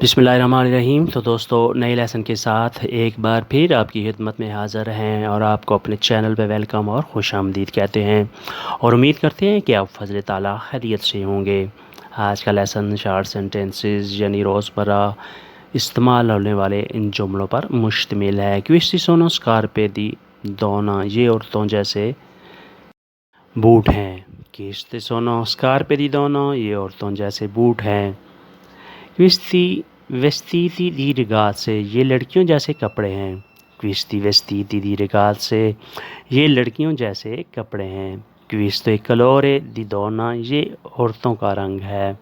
बिस्मिल्लाहिर्रहमानिर्रहीम। तो दोस्तों, नए लेसन के साथ एक बार फिर आपकी खिदमत में हाज़िर हैं और आपको अपने चैनल पे वेलकम और खुशामदीद कहते हैं और उम्मीद करते हैं कि आप फजल ताला खैरियत से होंगे। आज का लेसन शार्ट सेंटेंसेस यानी रोज़मर्रा इस्तेमाल होने वाले इन जुमलों पर मुश्तमिल है। क्विस्टी सोनो स्कारपे दी दोना, ये औरतों जैसे बूट हैं। क्विस्टी सोनो स्कारपे दी दोना, ये औरतों जैसे बूट हैं। क्विस्ती वेस्तीती दी रिगात से, ये लड़कियों जैसे कपड़े हैं। क्विस्ती वेस्तीती दी रिगात से, ये लड़कियों जैसे कपड़े हैं। क्विस्तो कलोरे दी दोना, ये औरतों का रंग है।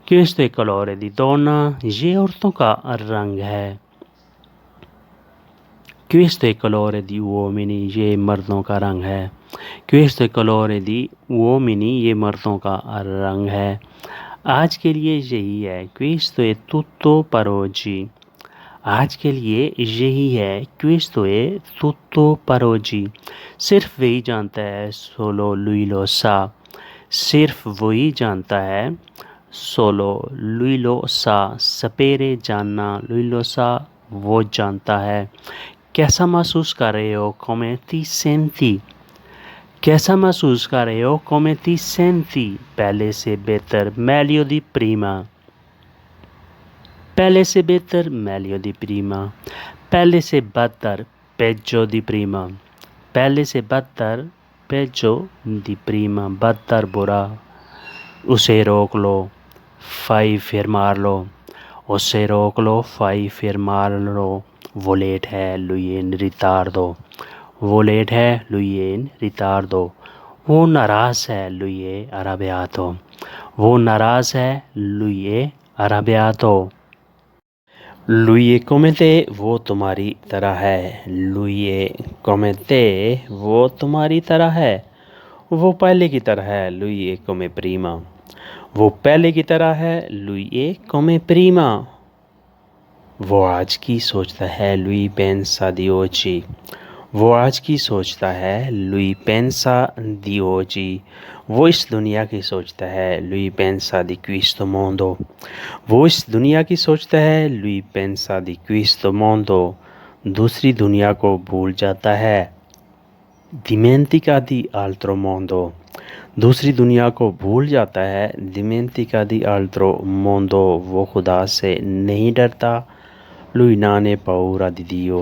क्विस्तो कलोरे दी दोना, ये औरतों का रंग है। क्विस्तो कलोरे दी उओमिनी, ये मर्दों का रंग है। क्विस्तो कलोरे दी उओमिनी, ये मर्दों का रंग है। आज के लिए यही है। क्विस्तो ए tutto per oggi, आज के लिए यही है। क्विस्तो ए tutto per oggi, सिर्फ वही जानता है। सोलो lui lo sa, सिर्फ वही जानता है। सोलो lui lo sa, सपेरे जानना, lui lo sa वो जानता है। कैसा महसूस कर रहे हो? come ti senti, कैसा महसूस कर रहे हो? come ti senti, पहले से बेहतर, meglio di prima, पहले से बेहतर, meglio di prima, पहले से बदतर, peggio di prima, पहले से बदतर, peggio di prima, बदतर बुरा। उसे रोक लो, फाई फिर मार लो, उसे रोक लो, फाई फिर मार लो। वो लेट है, lui in ritardo, वो लेट है, lui in ritardo। वो नाराज़ है, lui è arrabbiato, वो नाराज़ है, lui è arrabbiato। lui è come te, वो तुम्हारी तरह है। lui è come te, वो तुम्हारी तरह है। वो पहले की तरह है, lui è come prima, वो पहले की तरह है, lui è come prima। वो आज की सोचता है, lui pensa di oggi, वो आज की सोचता है, lui pensa di oggi, वो इस दुनिया की सोचता है, lui pensa di questo mondo, वो इस दुनिया की सोचता है, lui pensa di questo mondo, दूसरी दुनिया को भूल जाता है। dimentica di altro mondo, दूसरी दुनिया को भूल जाता है। dimentica di altro mondo, वो खुदा से नहीं डरता। lui non ha paura di Dio,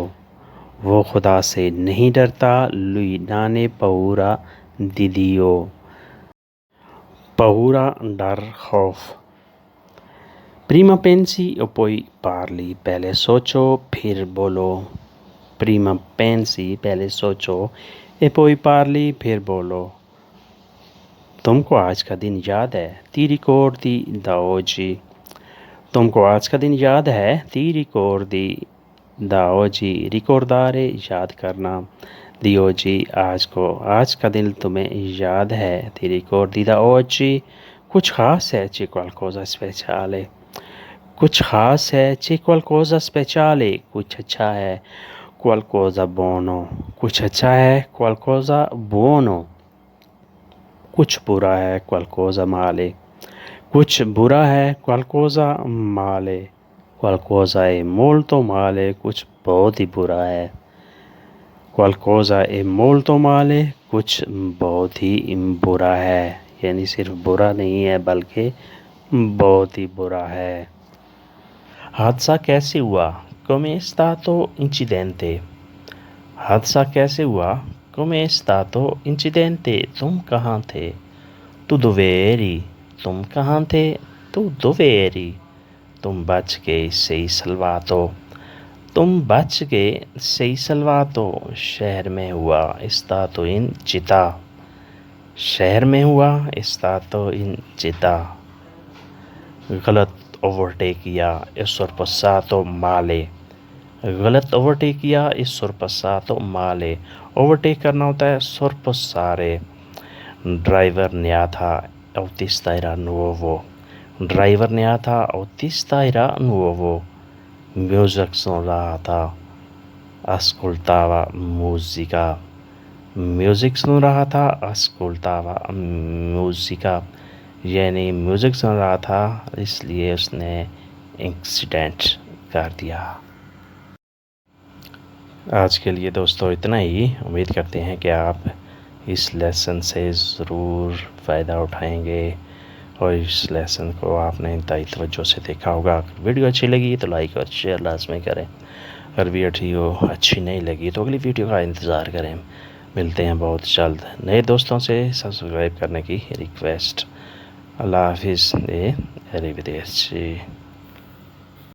वो खुदा से नहीं डरता। lui non ha paura di Dio, paura डर खौफ। prima pensi o poi parli, पहले सोचो फिर बोलो। prima pensi, पहले सोचो, e poi parli, फिर बोलो। तुमको आज का दिन याद है? ti ricordi da oggi, तुमको आज का दिन याद है? ti ricordi da oggi, ricordare याद करना, di oggi आज को, आज का दिन तुम्हें याद है। ti ricordi da oggi, कुछ खास है, c'è qualcosa speciale, कुछ खास है, c'è qualcosa speciale, कुछ अच्छा है, qualcosa buono, कुछ अच्छा है, qualcosa buono, कुछ बुरा है, qualcosa male, कुछ बुरा है, qualcosa male, qualcosa è molto male, कुछ बहुत ही बुरा है। qualcosa è molto male, कुछ बहुत ही बुरा है, यानी सिर्फ बुरा नहीं है बल्कि बहुत ही बुरा है। हादसा कैसे हुआ? come è stato incidente, हादसा कैसे हुआ? come è stato incidente, तुम कहाँ थे? tu dove eri, तुम कहाँ थे? tu dove eri, तुम बच गए, sei salvato, तुम बच गए, sei salvato, शहर में हुआ, stato in città, शहर में हुआ, stato in città। गलत ओवरटेक किया, sorpassato male, गलत ओवरटेक किया, sorpassato male, ओवरटेक करना होता है sorpassare। ड्राइवर नया था, autista era nuovo, ड्राइवर नया था, autista era nuovo। म्यूज़िक सुन रहा था, ascoltava musica, म्यूज़िक सुन रहा था, ascoltava musica, यानी म्यूज़िक सुन रहा था इसलिए उसने इंसिडेंट कर दिया। आज के लिए दोस्तों इतना ही। उम्मीद करते हैं कि आप इस लेसन से ज़रूर फ़ायदा उठाएंगे और इस लेसन को आपने इंतहाई तवज्जो से देखा होगा। वीडियो अच्छी लगी तो लाइक और शेयर लाजमी करें। अगर वीडियो अच्छी नहीं लगी तो अगली वीडियो का इंतज़ार करें। मिलते हैं बहुत जल्द नए दोस्तों से। सब्सक्राइब करने की रिक्वेस्ट। अल्लाह हाफिज़। अरिवदेशी।